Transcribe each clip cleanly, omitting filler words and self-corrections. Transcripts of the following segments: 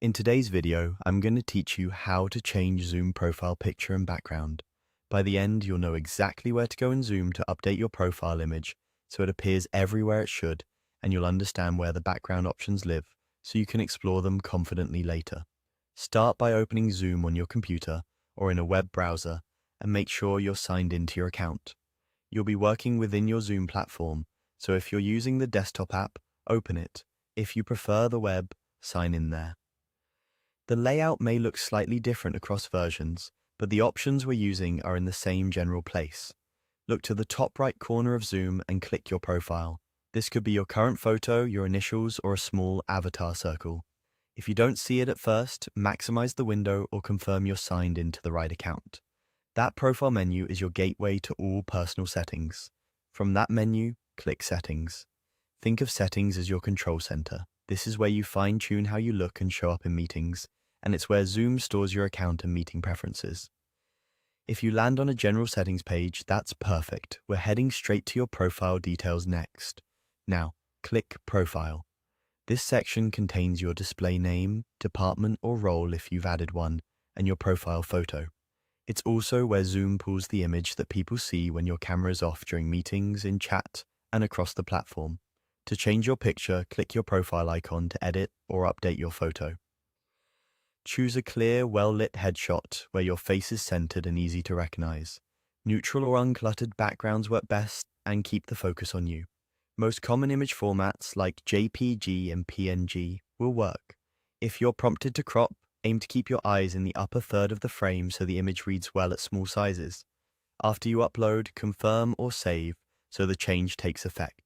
In today's video, I'm going to teach you how to change Zoom profile picture and background. By the end, you'll know exactly where to go in Zoom to update your profile image so it appears everywhere it should, and you'll understand where the background options live so you can explore them confidently later. Start by opening Zoom on your computer or in a web browser and make sure you're signed into your account. You'll be working within your Zoom platform, so if you're using the desktop app, open it. If you prefer the web, sign in there. The layout may look slightly different across versions, but the options we're using are in the same general place. Look to the top right corner of Zoom and click your profile. This could be your current photo, your initials, or a small avatar circle. If you don't see it at first, maximize the window or confirm you're signed into the right account. That profile menu is your gateway to all personal settings. From that menu, click Settings. Think of Settings as your control center. This is where you fine-tune how you look and show up in meetings, and it's where Zoom stores your account and meeting preferences. If you land on a general settings page, that's perfect. We're heading straight to your profile details next. Now, click Profile. This section contains your display name, department or role if you've added one, and your profile photo. It's also where Zoom pulls the image that people see when your camera is off during meetings, in chat, and across the platform. To change your picture, click your profile icon to edit or update your photo. Choose a clear, well-lit headshot where your face is centered and easy to recognize. Neutral or uncluttered backgrounds work best and keep the focus on you. Most common image formats like JPG and PNG will work. If you're prompted to crop, aim to keep your eyes in the upper third of the frame so the image reads well at small sizes. After you upload, confirm or save so the change takes effect.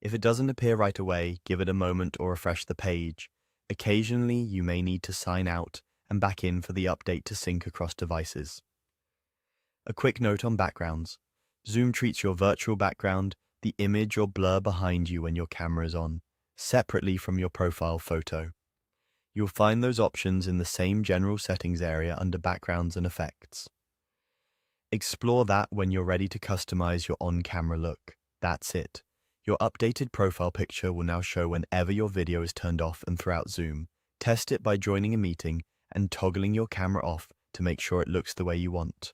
If it doesn't appear right away, give it a moment or refresh the page. Occasionally, you may need to sign out and back in for the update to sync across devices. A quick note on backgrounds. Zoom treats your virtual background, the image or blur behind you when your camera is on, separately from your profile photo. You'll find those options in the same general settings area under Backgrounds and Effects. Explore that when you're ready to customize your on-camera look. That's it. Your updated profile picture will now show whenever your video is turned off and throughout Zoom. Test it by joining a meeting and toggling your camera off to make sure it looks the way you want.